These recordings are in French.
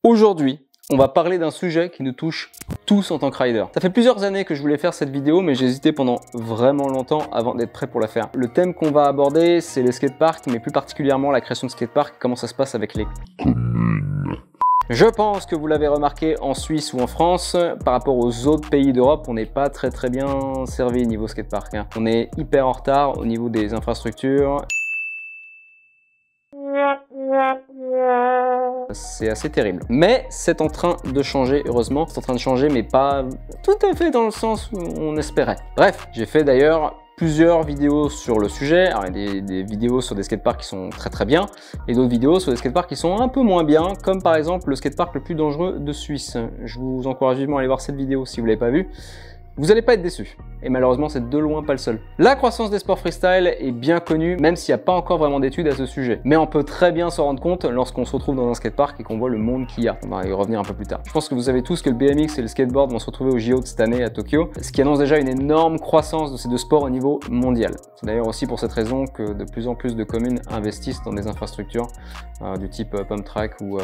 Aujourd'hui, on va parler d'un sujet qui nous touche tous en tant que rider. Ça fait plusieurs années que je voulais faire cette vidéo, mais j'ai hésité pendant vraiment longtemps avant d'être prêt pour la faire. Le thème qu'on va aborder, c'est les skateparks, mais plus particulièrement la création de skateparks, comment ça se passe avec les communes. Je pense que vous l'avez remarqué en Suisse ou en France, par rapport aux autres pays d'Europe, on n'est pas très bien servi niveau skatepark. On est hyper en retard au niveau des infrastructures. C'est assez terrible. Mais c'est en train de changer, heureusement. C'est en train de changer, mais pas tout à fait dans le sens où on espérait. Bref, j'ai fait d'ailleurs plusieurs vidéos sur le sujet. Alors, il y a des vidéos sur des skateparks qui sont très bien, et d'autres vidéos sur des skateparks qui sont un peu moins bien, comme par exemple le skatepark le plus dangereux de Suisse. Je vous encourage vivement à aller voir cette vidéo si vous ne l'avez pas vue. Vous n'allez pas être déçus. Et malheureusement, c'est de loin pas le seul. La croissance des sports freestyle est bien connue, même s'il n'y a pas encore vraiment d'études à ce sujet. Mais on peut très bien s'en rendre compte lorsqu'on se retrouve dans un skatepark et qu'on voit le monde qu'il y a. On va y revenir un peu plus tard. Je pense que vous savez tous que le BMX et le skateboard vont se retrouver au JO de cette année à Tokyo, ce qui annonce déjà une énorme croissance de ces deux sports au niveau mondial. C'est d'ailleurs aussi pour cette raison que de plus en plus de communes investissent dans des infrastructures du type pump track ou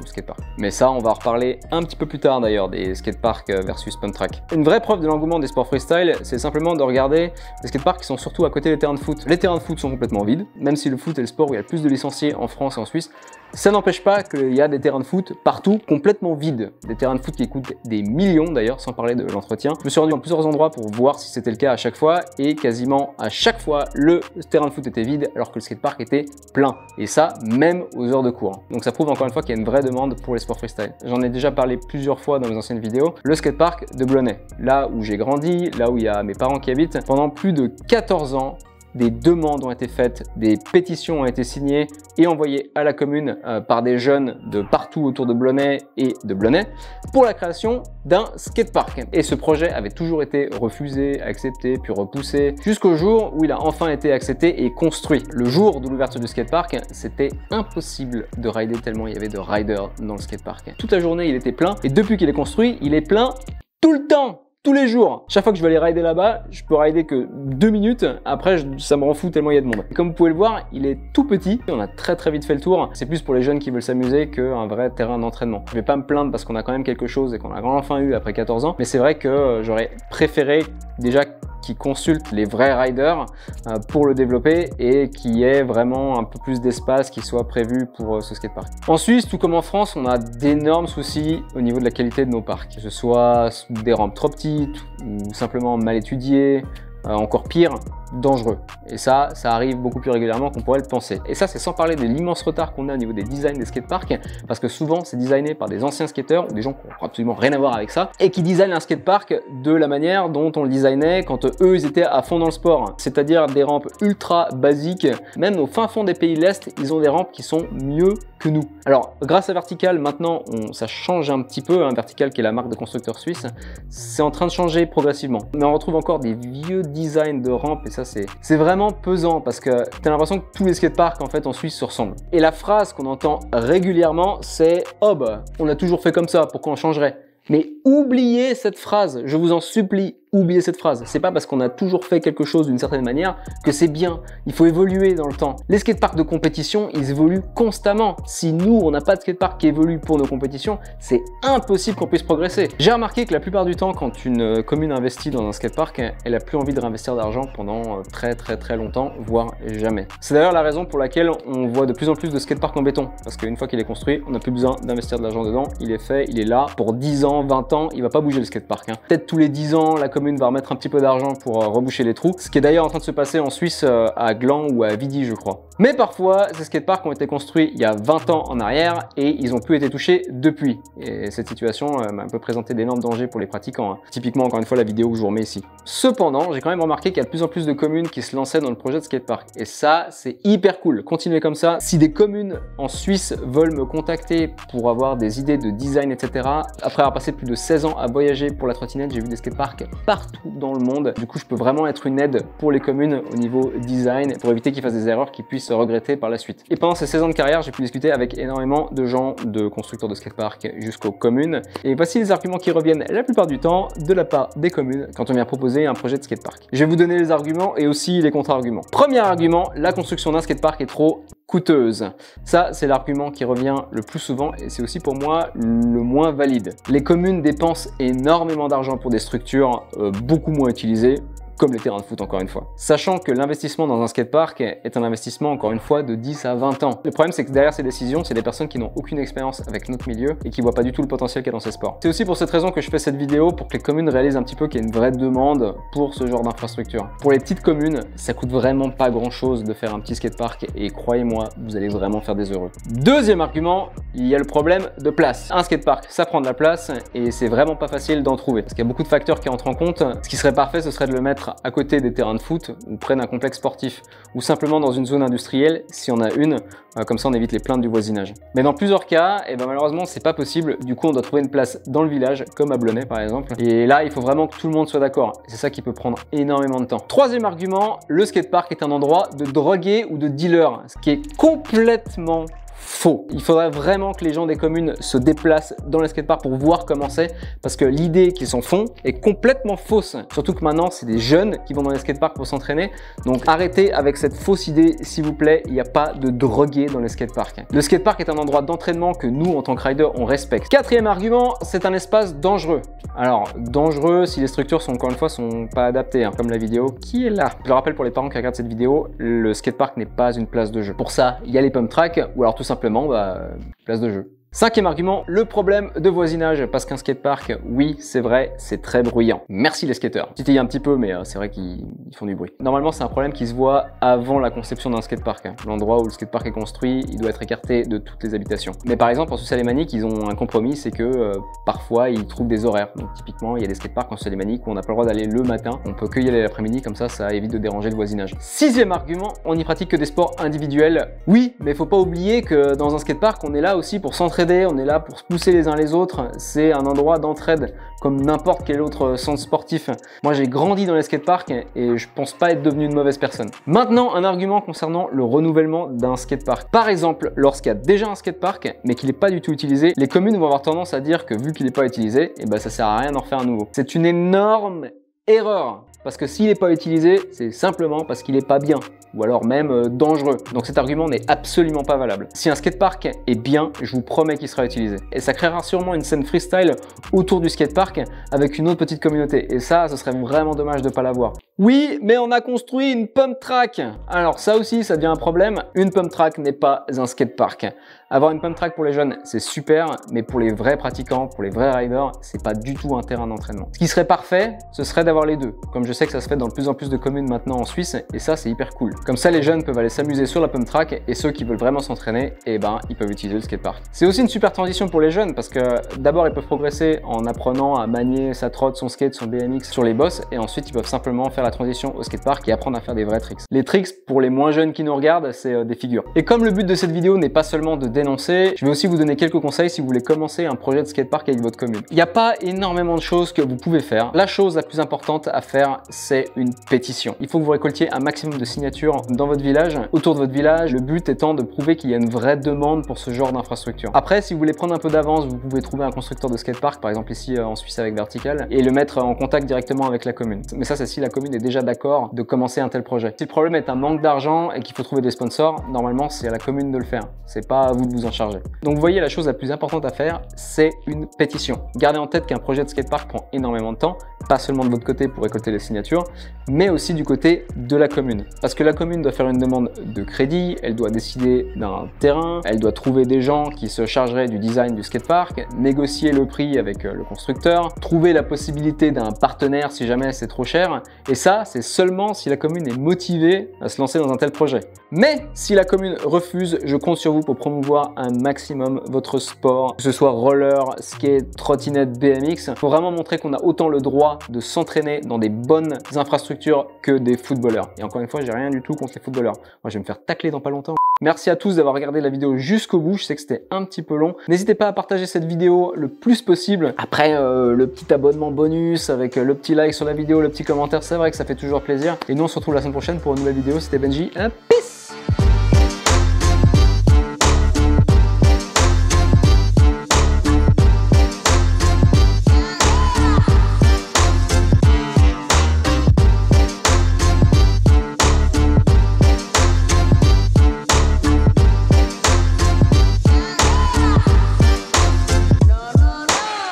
skatepark. Mais ça, on va en reparler un petit peu plus tard d'ailleurs, des skateparks versus pump track. Une vraie preuve de l'engouement des sports freestyle, c'est simplement de regarder les skateparks qui sont surtout à côté des terrains de foot. Les terrains de foot sont complètement vides, même si le foot est le sport où il y a le plus de licenciés en France et en Suisse. Ça n'empêche pas qu'il y a des terrains de foot partout complètement vides. Des terrains de foot qui coûtent des millions d'ailleurs, sans parler de l'entretien. Je me suis rendu dans plusieurs endroits pour voir si c'était le cas à chaque fois, et quasiment à chaque fois, le terrain de foot était vide alors que le skatepark était plein. Et ça, même aux heures de cours. Donc ça prouve encore une fois qu'il y a une vraie demande pour les sports freestyle. J'en ai déjà parlé plusieurs fois dans mes anciennes vidéos. Le skatepark de Blonay, là où j'ai grandi, là où il y a mes parents qui habitent, pendant plus de 14 ans, des demandes ont été faites, des pétitions ont été signées et envoyées à la commune par des jeunes de partout autour de Blonay et de Blonay pour la création d'un skatepark. Et ce projet avait toujours été refusé, accepté, puis repoussé, jusqu'au jour où il a enfin été accepté et construit. Le jour de l'ouverture du skatepark, c'était impossible de rider tellement il y avait de riders dans le skatepark. Toute la journée, il était plein, et depuis qu'il est construit, il est plein tout le temps. Tous les jours. Chaque fois que je vais aller rider là-bas, je peux rider que 2 minutes. Après, ça me rend fou tellement il y a de monde. Et comme vous pouvez le voir, il est tout petit. On a très vite fait le tour. C'est plus pour les jeunes qui veulent s'amuser qu'un vrai terrain d'entraînement. Je vais pas me plaindre parce qu'on a quand même quelque chose et qu'on a enfin eu après 14 ans. Mais c'est vrai que j'aurais préféré déjà qui consulte les vrais riders pour le développer et qu'il y ait vraiment un peu plus d'espace qui soit prévu pour ce skatepark. En Suisse, tout comme en France, on a d'énormes soucis au niveau de la qualité de nos parcs, que ce soit des rampes trop petites ou simplement mal étudiées, encore pire, dangereux. Et ça arrive beaucoup plus régulièrement qu'on pourrait le penser. Et ça, c'est sans parler de l'immense retard qu'on a au niveau des designs des skateparks, parce que souvent, c'est designé par des anciens skateurs ou des gens qui n'ont absolument rien à voir avec ça, et qui designent un skatepark de la manière dont on le designait quand eux, ils étaient à fond dans le sport. C'est-à-dire des rampes ultra basiques. Même au fin fond des pays de l'Est, ils ont des rampes qui sont mieux que nous. Alors, grâce à Vertical, maintenant, ça change un petit peu. Vertical, qui est la marque de constructeurs suisses, c'est en train de changer progressivement. Mais on retrouve encore des vieux designs de rampes, et ça, c'est vraiment pesant parce que tu as l'impression que tous les skateparks en fait en Suisse se ressemblent. Et la phrase qu'on entend régulièrement, c'est « Oh bah, on a toujours fait comme ça, pourquoi on changerait ?» Mais oubliez cette phrase, je vous en supplie, oubliez cette phrase. C'est pas parce qu'on a toujours fait quelque chose d'une certaine manière que c'est bien. Il faut évoluer dans le temps. Les skateparks de compétition, ils évoluent constamment. Si nous, on n'a pas de skatepark qui évolue pour nos compétitions, c'est impossible qu'on puisse progresser. J'ai remarqué que la plupart du temps, quand une commune investit dans un skatepark, elle a plus envie de réinvestir d'argent pendant très longtemps, voire jamais. C'est d'ailleurs la raison pour laquelle on voit de plus en plus de skateparks en béton. Parce qu'une fois qu'il est construit, on n'a plus besoin d'investir de l'argent dedans. Il est fait, il est là pour 10 ans, 20 ans, il va pas bouger le skatepark. Peut-être tous les 10 ans, la commune va remettre un petit peu d'argent pour reboucher les trous, ce qui est d'ailleurs en train de se passer en Suisse à Gland ou à Vidi, je crois. Mais parfois, ces skateparks ont été construits il y a 20 ans en arrière et ils ont plus été touchés depuis. Et cette situation m'a un peu présenté d'énormes dangers pour les pratiquants. Typiquement, encore une fois, la vidéo que je vous remets ici. Cependant, j'ai quand même remarqué qu'il y a de plus en plus de communes qui se lançaient dans le projet de skatepark. Et ça, c'est hyper cool. Continuez comme ça. Si des communes en Suisse veulent me contacter pour avoir des idées de design, etc., après avoir passé plus de 16 ans à voyager pour la trottinette, j'ai vu des skateparks partout dans le monde. Du coup, je peux vraiment être une aide pour les communes au niveau design pour éviter qu'ils fassent des erreurs qu'ils puissent regretter par la suite. Et pendant ces 16 ans de carrière, j'ai pu discuter avec énormément de gens, de constructeurs de skatepark jusqu'aux communes. Et voici les arguments qui reviennent la plupart du temps de la part des communes quand on vient proposer un projet de skatepark. Je vais vous donner les arguments et aussi les contre-arguments. Premier argument, la construction d'un skatepark est trop coûteuses. Ça, c'est l'argument qui revient le plus souvent et c'est aussi pour moi le moins valide. Les communes dépensent énormément d'argent pour des structures beaucoup moins utilisées, comme les terrains de foot encore une fois. Sachant que l'investissement dans un skatepark est un investissement encore une fois de 10 à 20 ans. Le problème c'est que derrière ces décisions, c'est des personnes qui n'ont aucune expérience avec notre milieu et qui voient pas du tout le potentiel qu'il y a dans ces sports. C'est aussi pour cette raison que je fais cette vidéo, pour que les communes réalisent un petit peu qu'il y a une vraie demande pour ce genre d'infrastructure. Pour les petites communes, ça coûte vraiment pas grand chose de faire un petit skatepark et croyez-moi, vous allez vraiment faire des heureux. Deuxième argument, il y a le problème de place. Un skatepark, ça prend de la place et c'est vraiment pas facile d'en trouver. Parce qu'il y a beaucoup de facteurs qui entrent en compte. Ce qui serait parfait, ce serait de le mettre à côté des terrains de foot ou près d'un complexe sportif ou simplement dans une zone industrielle si on a une, comme ça on évite les plaintes du voisinage. Mais dans plusieurs cas, malheureusement c'est pas possible, du coup on doit trouver une place dans le village comme à Blonay par exemple et là il faut vraiment que tout le monde soit d'accord, c'est ça qui peut prendre énormément de temps. Troisième argument, le skatepark est un endroit de drogués ou de dealers, ce qui est complètement faux. Il faudrait vraiment que les gens des communes se déplacent dans les skateparks pour voir comment c'est, parce que l'idée qu'ils s'en font est complètement fausse. Surtout que maintenant, c'est des jeunes qui vont dans les skateparks pour s'entraîner. Donc arrêtez avec cette fausse idée, s'il vous plaît. Il n'y a pas de drogués dans les skateparks. Le skatepark est un endroit d'entraînement que nous, en tant que rider, on respecte. Quatrième argument, c'est un espace dangereux. Alors, dangereux si les structures sont, encore une fois, sont pas adaptées, comme la vidéo qui est là. Je le rappelle pour les parents qui regardent cette vidéo, le skatepark n'est pas une place de jeu. Pour ça, il y a les pump tracks ou alors tout simplement place de jeu. Cinquième argument, le problème de voisinage, parce qu'un skatepark, oui, c'est vrai, c'est très bruyant. Merci les skateurs. Titillez un petit peu, mais c'est vrai qu'ils font du bruit. Normalement, c'est un problème qui se voit avant la conception d'un skatepark. L'endroit où le skatepark est construit, il doit être écarté de toutes les habitations. Mais par exemple, en Suisse alémanique, ils ont un compromis, c'est que parfois, ils trouvent des horaires. Donc typiquement, il y a des skateparks en Suisse alémanique où on n'a pas le droit d'aller le matin, on peut que y aller l'après-midi, comme ça évite de déranger le voisinage. Sixième argument, on n'y pratique que des sports individuels. Oui, mais faut pas oublier que dans un skatepark, on est là aussi pour s'entraider. On est là pour se pousser les uns les autres, c'est un endroit d'entraide comme n'importe quel autre centre sportif. Moi j'ai grandi dans les skateparks et je pense pas être devenu une mauvaise personne. Maintenant un argument concernant le renouvellement d'un skatepark. Par exemple, lorsqu'il y a déjà un skatepark mais qu'il n'est pas du tout utilisé, les communes vont avoir tendance à dire que vu qu'il n'est pas utilisé, ça sert à rien d'en refaire un nouveau. C'est une énorme erreur. Parce que s'il n'est pas utilisé, c'est simplement parce qu'il n'est pas bien, ou alors même dangereux. Donc cet argument n'est absolument pas valable. Si un skatepark est bien, je vous promets qu'il sera utilisé. Et ça créera sûrement une scène freestyle autour du skatepark avec une autre petite communauté. Et ça, ce serait vraiment dommage de ne pas l'avoir. Oui, mais on a construit une pump track. Alors ça aussi, ça devient un problème. Une pump track n'est pas un skatepark. Avoir une pump track pour les jeunes, c'est super, mais pour les vrais pratiquants, pour les vrais riders, c'est pas du tout un terrain d'entraînement. Ce qui serait parfait, ce serait d'avoir les deux. Comme je sais que ça se fait dans de plus en plus de communes maintenant en Suisse, et ça, c'est hyper cool. Comme ça, les jeunes peuvent aller s'amuser sur la pump track, et ceux qui veulent vraiment s'entraîner, ils peuvent utiliser le skatepark. C'est aussi une super transition pour les jeunes, parce que d'abord, ils peuvent progresser en apprenant à manier sa trotte, son skate, son BMX sur les bosses, et ensuite, ils peuvent simplement faire la transition au skatepark et apprendre à faire des vrais tricks. Les tricks, pour les moins jeunes qui nous regardent, c'est des figures. Et comme le but de cette vidéo n'est pas seulement de dénoncer, je vais aussi vous donner quelques conseils si vous voulez commencer un projet de skatepark avec votre commune. Il n'y a pas énormément de choses que vous pouvez faire. La chose la plus importante à faire, c'est une pétition. Il faut que vous récoltiez un maximum de signatures dans votre village, autour de votre village, le but étant de prouver qu'il y a une vraie demande pour ce genre d'infrastructure. Après, si vous voulez prendre un peu d'avance, vous pouvez trouver un constructeur de skatepark, par exemple ici en Suisse avec Vertical, et le mettre en contact directement avec la commune. Mais ça, c'est si la commune est déjà d'accord de commencer un tel projet. Si le problème est un manque d'argent et qu'il faut trouver des sponsors, normalement, c'est à la commune de le faire. C'est pas à vous de vous en charger. Donc vous voyez, la chose la plus importante à faire, c'est une pétition. Gardez en tête qu'un projet de skatepark prend énormément de temps, pas seulement de votre côté pour récolter les signatures, mais aussi du côté de la commune. Parce que la commune doit faire une demande de crédit, elle doit décider d'un terrain, elle doit trouver des gens qui se chargeraient du design du skatepark, négocier le prix avec le constructeur, trouver la possibilité d'un partenaire si jamais c'est trop cher, et ça, c'est seulement si la commune est motivée à se lancer dans un tel projet. Mais si la commune refuse, je compte sur vous pour promouvoir un maximum votre sport, que ce soit roller, skate, trottinette, BMX. Il faut vraiment montrer qu'on a autant le droit de s'entraîner dans des bonnes infrastructures que des footballeurs. Et encore une fois, j'ai rien du tout contre les footballeurs. Moi, je vais me faire tacler dans pas longtemps. Merci à tous d'avoir regardé la vidéo jusqu'au bout. Je sais que c'était un petit peu long. N'hésitez pas à partager cette vidéo le plus possible. Après, le petit abonnement bonus avec le petit like sur la vidéo, le petit commentaire, c'est vrai que ça fait toujours plaisir. Et nous, on se retrouve la semaine prochaine pour une nouvelle vidéo. C'était Benji. Hop.